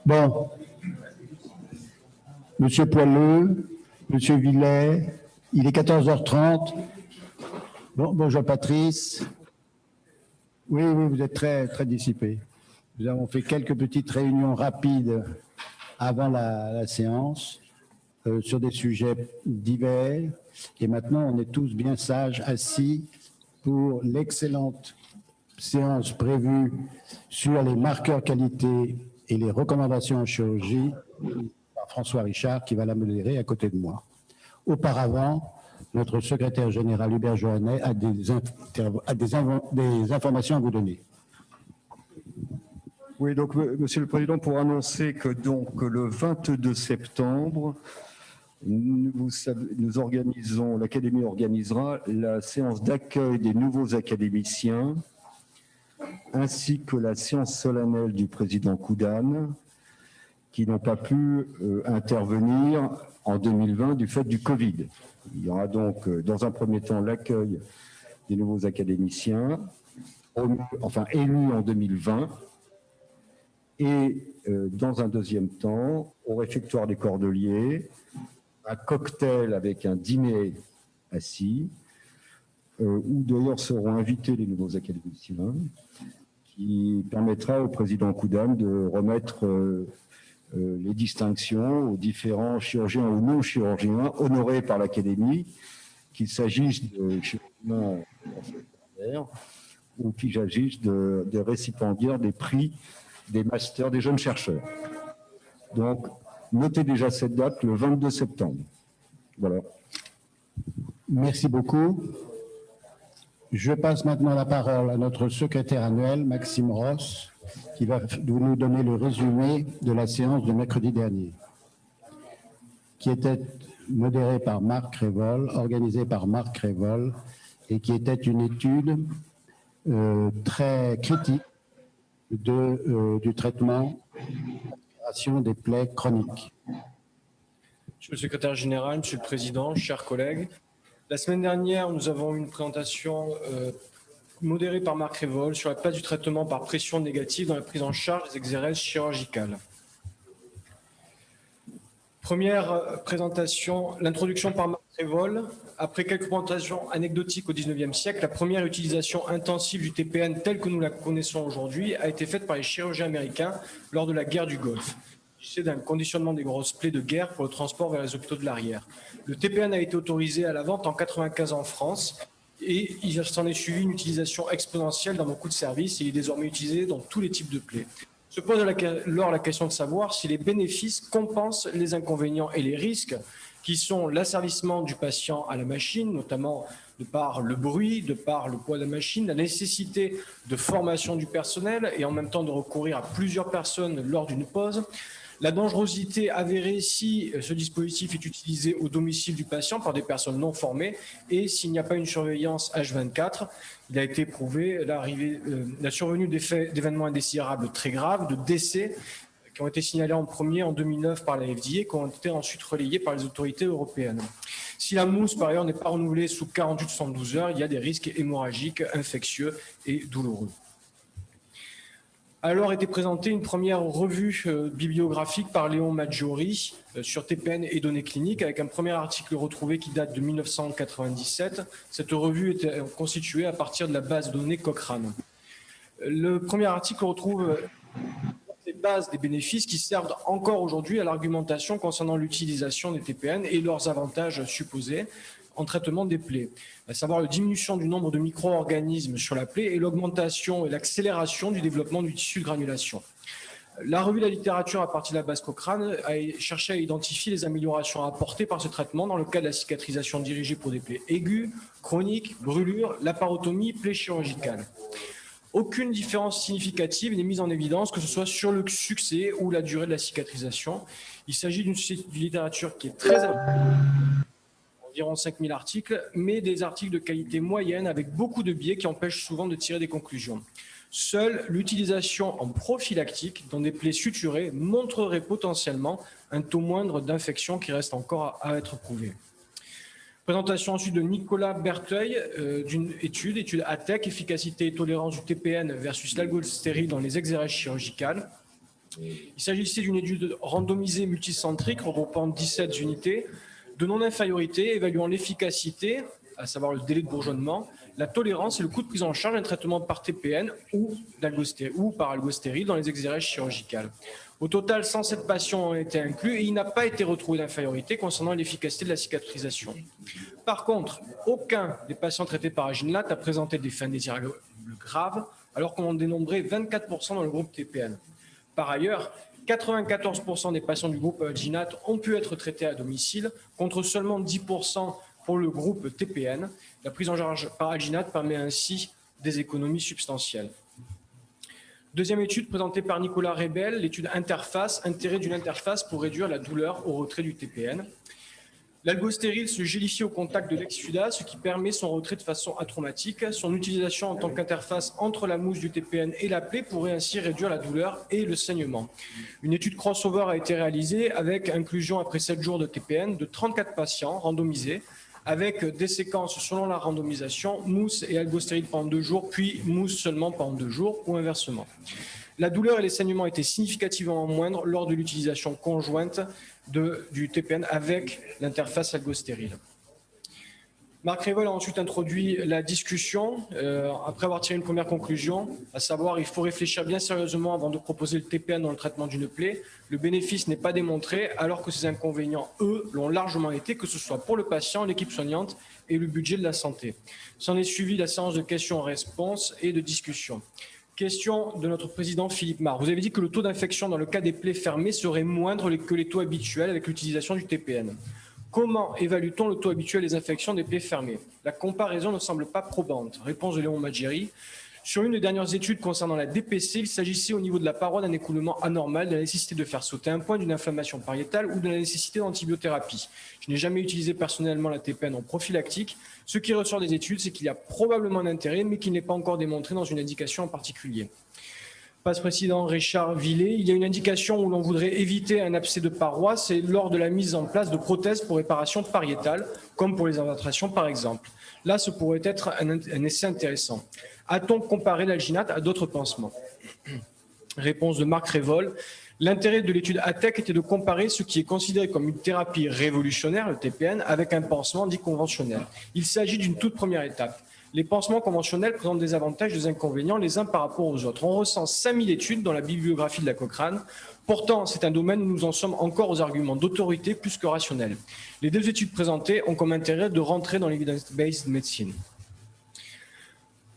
Bon, Monsieur Poileux, Monsieur Villet, il est 14h30. Bon, bonjour Patrice. Oui, vous êtes très, très dissipé. Nous avons fait quelques petites réunions rapides avant la séance sur des sujets divers. Et maintenant, on est tous bien sages, assis pour l'excellente séance prévue sur les marqueurs qualité et les recommandations en chirurgie par François Richard, qui va la modérer à côté de moi. Auparavant, notre secrétaire général Hubert Johannet a des informations à vous donner. Oui, donc, Monsieur le Président, pour annoncer que donc le 22 septembre, l'Académie organisera la séance d'accueil des nouveaux académiciens, ainsi que la séance solennelle du président Koudane, qui n'ont pas pu intervenir en 2020 du fait du Covid. Il y aura donc, dans un premier temps, l'accueil des nouveaux académiciens, élus en 2020, et dans un deuxième temps, au réfectoire des Cordeliers, un cocktail avec un dîner assis, où d'ailleurs seront invités les nouveaux académiciens, qui permettra au président Koudane de remettre les distinctions aux différents chirurgiens ou non-chirurgiens honorés par l'Académie, qu'il s'agisse de chirurgiens ou qu'il s'agisse de récipiendaires des prix des masters des jeunes chercheurs. Donc, notez déjà cette date, le 22 septembre. Voilà. Merci beaucoup. Je passe maintenant la parole à notre secrétaire annuel, Maxime Ross, qui va nous donner le résumé de la séance de mercredi dernier, qui était modérée par Marc Révol, organisée par Marc Révol, et qui était une étude très critique du traitement des plaies chroniques. Monsieur le secrétaire général, Monsieur le Président, chers collègues, la semaine dernière, nous avons eu une présentation modérée par Marc Révol sur la place du traitement par pression négative dans la prise en charge des exérèses chirurgicales. Première présentation, l'introduction par Marc Révol. Après quelques présentations anecdotiques au XIXe siècle, la première utilisation intensive du TPN telle que nous la connaissons aujourd'hui a été faite par les chirurgiens américains lors de la guerre du Golfe. Il s'agissait d'un conditionnement des grosses plaies de guerre pour le transport vers les hôpitaux de l'arrière. Le TPN a été autorisé à la vente en 1995 en France et il s'en est suivi une utilisation exponentielle dans beaucoup de services et il est désormais utilisé dans tous les types de plaies. Se pose alors la question de savoir si les bénéfices compensent les inconvénients et les risques qui sont l'asservissement du patient à la machine, notamment de par le bruit, de par le poids de la machine, la nécessité de formation du personnel et en même temps de recourir à plusieurs personnes lors d'une pause, la dangerosité avérée si ce dispositif est utilisé au domicile du patient par des personnes non formées et s'il n'y a pas une surveillance H24. Il a été prouvé la survenue d'événements indésirables très graves, de décès, qui ont été signalés en premier en 2009 par la FDA et qui ont été ensuite relayés par les autorités européennes. Si la mousse, par ailleurs, n'est pas renouvelée sous 48-72 heures, il y a des risques hémorragiques, infectieux et douloureux. Alors était présentée une première revue bibliographique par Léon Maggiori sur TPN et données cliniques, avec un premier article retrouvé qui date de 1997. Cette revue était constituée à partir de la base de données Cochrane. Le premier article retrouve les bases des bénéfices qui servent encore aujourd'hui à l'argumentation concernant l'utilisation des TPN et leurs avantages supposés en traitement des plaies, à savoir la diminution du nombre de micro-organismes sur la plaie et l'augmentation et l'accélération du développement du tissu de granulation. La revue de la littérature à partir de la base Cochrane a cherché à identifier les améliorations apportées par ce traitement dans le cas de la cicatrisation dirigée pour des plaies aiguës, chroniques, brûlures, laparotomie, plaies chirurgicales. Aucune différence significative n'est mise en évidence, que ce soit sur le succès ou la durée de la cicatrisation. Il s'agit d'une littérature qui est très environ 5000 articles, mais des articles de qualité moyenne avec beaucoup de biais qui empêchent souvent de tirer des conclusions. Seule l'utilisation en prophylactique dans des plaies suturées montrerait potentiellement un taux moindre d'infection qui reste encore à être prouvé. Présentation ensuite de Nicolas Berteuil d'une étude ATEC, efficacité et tolérance du TPN versus l'algolstérie dans les exérèses chirurgicales. Il s'agissait d'une étude randomisée multicentrique regroupant 17 unités de non-infériorité évaluant l'efficacité, à savoir le délai de bourgeonnement, la tolérance et le coût de prise en charge d'un traitement par TPN ou par algostérile dans les exérèses chirurgicales. Au total, 107 patients ont été inclus et il n'a pas été retrouvé d'infériorité concernant l'efficacité de la cicatrisation. Par contre, aucun des patients traités par Agenlat n'a présenté des fins indésirables graves, alors qu'on en dénombrait 24% dans le groupe TPN. Par ailleurs, 94% des patients du groupe Agenlat ont pu être traités à domicile, contre seulement 10% pour le groupe TPN. La prise en charge par Agenlat permet ainsi des économies substantielles. Deuxième étude présentée par Nicolas Rebel, l'étude interface, intérêt d'une interface pour réduire la douleur au retrait du TPN. L'algostérile se gélifie au contact de l'exsudat, ce qui permet son retrait de façon atraumatique. Son utilisation en tant qu'interface entre la mousse du TPN et la plaie pourrait ainsi réduire la douleur et le saignement. Une étude crossover a été réalisée avec inclusion après 7 jours de TPN de 34 patients randomisés, avec des séquences selon la randomisation, mousse et algostérile pendant 2 jours, puis mousse seulement pendant 2 jours, ou inversement. La douleur et les saignements étaient significativement moindres lors de l'utilisation conjointe du TPN avec l'interface algostérile. Marc Révol a ensuite introduit la discussion, après avoir tiré une première conclusion, à savoir il faut réfléchir bien sérieusement avant de proposer le TPN dans le traitement d'une plaie. Le bénéfice n'est pas démontré, alors que ses inconvénients, eux, l'ont largement été, que ce soit pour le patient, l'équipe soignante et le budget de la santé. S'en est suivi la séance de questions-réponses et de discussion. Question de notre président Philippe Marre. Vous avez dit que le taux d'infection dans le cas des plaies fermées serait moindre que les taux habituels avec l'utilisation du TPN. Comment évalue-t-on le taux habituel des infections des plaies fermées? La comparaison ne semble pas probante. Réponse de Léon Maggieri. Sur une des dernières études concernant la DPC, il s'agissait au niveau de la paroi d'un écoulement anormal, de la nécessité de faire sauter un point, d'une inflammation pariétale ou de la nécessité d'antibiothérapie. Je n'ai jamais utilisé personnellement la TPN en prophylactique. Ce qui ressort des études, c'est qu'il y a probablement un intérêt, mais qu'il n'est pas encore démontré dans une indication en particulier. Passe-président Richard Villet, il y a une indication où l'on voudrait éviter un abcès de paroi, c'est lors de la mise en place de prothèses pour réparation pariétale, comme pour les indentations par exemple. Là, ce pourrait être un essai intéressant. A-t-on comparé l'alginate à d'autres pansements? Réponse de Marc Révol. L'intérêt de l'étude ATEC était de comparer ce qui est considéré comme une thérapie révolutionnaire, le TPN, avec un pansement dit conventionnel. Il s'agit d'une toute première étape. Les pansements conventionnels présentent des avantages et des inconvénients les uns par rapport aux autres. On recense 5000 études dans la bibliographie de la Cochrane. Pourtant, c'est un domaine où nous en sommes encore aux arguments d'autorité plus que rationnels. Les 2 études présentées ont comme intérêt de rentrer dans l'evidence-based medicine.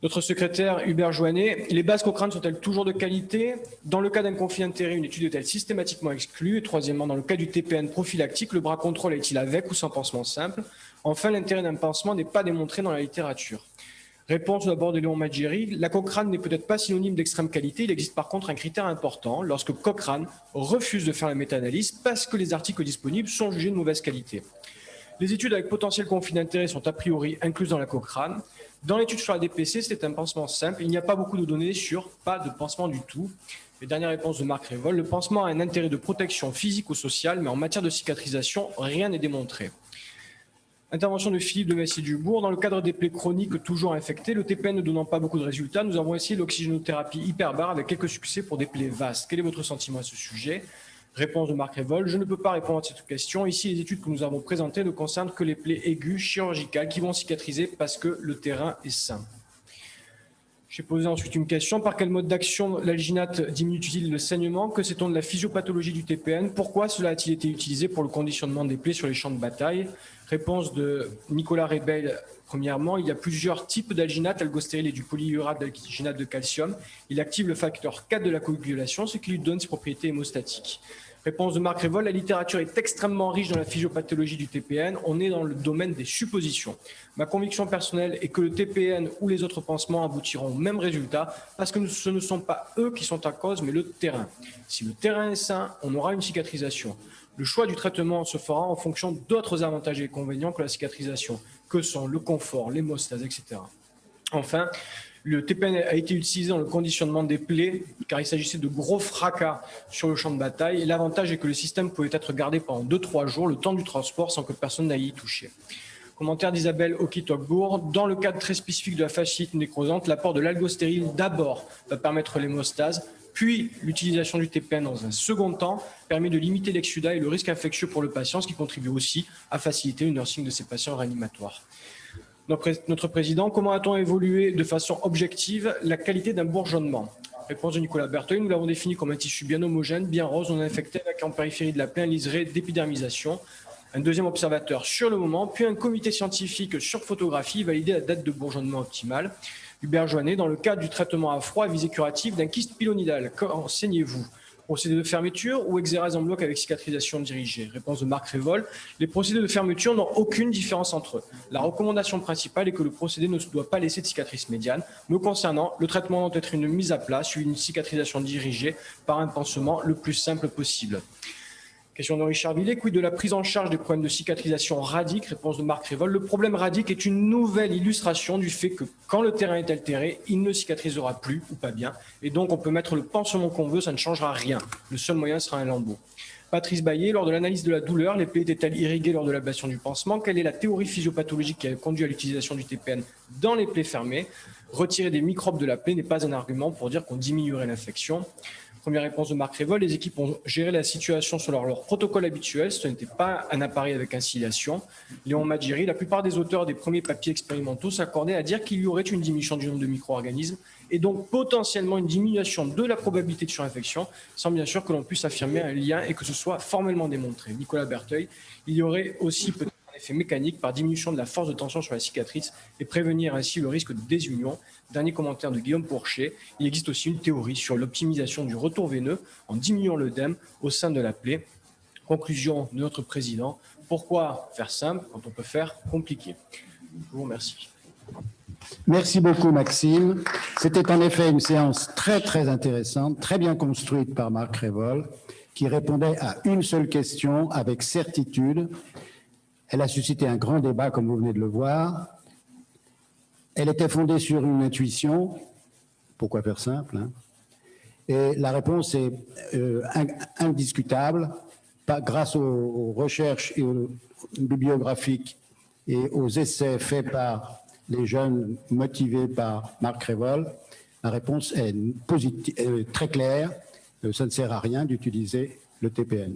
Notre secrétaire Hubert Joannet, les bases Cochrane sont-elles toujours de qualité? Dans le cas d'un conflit d'intérêt, une étude est-elle systématiquement exclue? Et troisièmement, dans le cas du TPN prophylactique, le bras contrôle est-il avec ou sans pansement simple? Enfin, l'intérêt d'un pansement n'est pas démontré dans la littérature. Réponse d'abord de Léon Maggieri. La Cochrane n'est peut-être pas synonyme d'extrême qualité. Il existe par contre un critère important lorsque Cochrane refuse de faire la méta-analyse parce que les articles disponibles sont jugés de mauvaise qualité. Les études avec potentiel conflit d'intérêt sont a priori incluses dans la Cochrane. Dans l'étude sur la DPC, c'est un pansement simple. Il n'y a pas beaucoup de données sur pas de pansement du tout. Et dernière réponse de Marc Révol. Le pansement a un intérêt de protection physique ou sociale, mais en matière de cicatrisation, rien n'est démontré. Intervention de Philippe de Messier-Dubourg. Dans le cadre des plaies chroniques toujours infectées, le TPN ne donnant pas beaucoup de résultats, nous avons essayé l'oxygénothérapie hyperbare avec quelques succès pour des plaies vastes. Quel est votre sentiment à ce sujet? Réponse de Marc Révol. Je ne peux pas répondre à cette question. Ici, les études que nous avons présentées ne concernent que les plaies aiguës chirurgicales qui vont cicatriser parce que le terrain est sain. J'ai posé ensuite une question. Par quel mode d'action l'alginate diminue-t-il le saignement? Que sait-on de la physiopathologie du TPN? Pourquoi cela a-t-il été utilisé pour le conditionnement des plaies sur les champs de bataille? Réponse de Nicolas Rebel. Premièrement, il y a plusieurs types d'alginate, algostérile et du polyurate d'alginate de calcium. Il active le facteur 4 de la coagulation, ce qui lui donne ses propriétés hémostatiques. Réponse de Marc Révol. La littérature est extrêmement riche dans la physiopathologie du TPN. On est dans le domaine des suppositions. Ma conviction personnelle est que le TPN ou les autres pansements aboutiront au même résultat parce que ce ne sont pas eux qui sont en cause, mais le terrain. Si le terrain est sain, on aura une cicatrisation. Le choix du traitement se fera en fonction d'autres avantages et inconvénients que la cicatrisation, que sont le confort, l'hémostase, etc. Enfin, le TPN a été utilisé dans le conditionnement des plaies car il s'agissait de gros fracas sur le champ de bataille. Et l'avantage est que le système pouvait être gardé pendant 2-3 jours, le temps du transport, sans que personne n'aille y toucher. Commentaire d'Isabelle Oki-Togbourg. Dans le cadre très spécifique de la fasciite nécrosante, l'apport de l'algostérile d'abord va permettre l'hémostase, Puis, l'utilisation du TPN dans un second temps permet de limiter l'exsudat et le risque infectieux pour le patient, ce qui contribue aussi à faciliter le nursing de ces patients réanimatoires. Notre président, comment a-t-on évolué de façon objective la qualité d'un bourgeonnement? Réponse de Nicolas Berteuil, nous l'avons défini comme un tissu bien homogène, bien rose, non infecté, avec en périphérie de la plaie un liseré d'épidermisation. Un deuxième observateur sur le moment, puis un comité scientifique sur photographie validé la date de bourgeonnement optimale. Hubert Joannet, dans le cadre du traitement à froid à visée curative d'un kyste pilonidal, qu'enseignez-vous? Procédé de fermeture ou exérèse en bloc avec cicatrisation dirigée? Réponse de Marc Révol. Les procédés de fermeture n'ont aucune différence entre eux. La recommandation principale est que le procédé ne doit pas laisser de cicatrice médiane. Me concernant, le traitement doit être une mise à plat suivie d'une cicatrisation dirigée par un pansement le plus simple possible. Question de Richard Villet, quid de la prise en charge des problèmes de cicatrisation radique? Réponse de Marc Révol. Le problème radique est une nouvelle illustration du fait que quand le terrain est altéré, il ne cicatrisera plus ou pas bien. Et donc, on peut mettre le pansement qu'on veut, ça ne changera rien. Le seul moyen sera un lambeau. Patrice Baillet, lors de l'analyse de la douleur, les plaies étaient-elles irriguées lors de l'ablation du pansement? Quelle est la théorie physiopathologique qui a conduit à l'utilisation du TPN dans les plaies fermées? Retirer des microbes de la plaie n'est pas un argument pour dire qu'on diminuerait l'infection. Première réponse de Marc Révol, les équipes ont géré la situation selon leur protocole habituel, ce n'était pas un appareil avec inciliation. Léon Magiri, la plupart des auteurs des premiers papiers expérimentaux s'accordaient à dire qu'il y aurait une diminution du nombre de micro-organismes et donc potentiellement une diminution de la probabilité de surinfection, sans bien sûr que l'on puisse affirmer un lien et que ce soit formellement démontré. Nicolas Berteuil, il y aurait aussi peut-être un effet mécanique par diminution de la force de tension sur la cicatrice et prévenir ainsi le risque de désunion. Dernier commentaire de Guillaume Pourchet, il existe aussi une théorie sur l'optimisation du retour veineux en diminuant l'œdème au sein de la plaie. Conclusion de notre président, pourquoi faire simple quand on peut faire compliqué? Je vous remercie. Merci beaucoup, Maxime. C'était en effet une séance très intéressante, très bien construite par Marc Révol, qui répondait à une seule question avec certitude. Elle a suscité un grand débat, comme vous venez de le voir. Elle était fondée sur une intuition. Pourquoi faire simple, hein? Et la réponse est indiscutable, grâce aux recherches et aux bibliographiques et aux essais faits par les jeunes motivés par Marc Révol. La réponse est très claire. Ça ne sert à rien d'utiliser le TPN.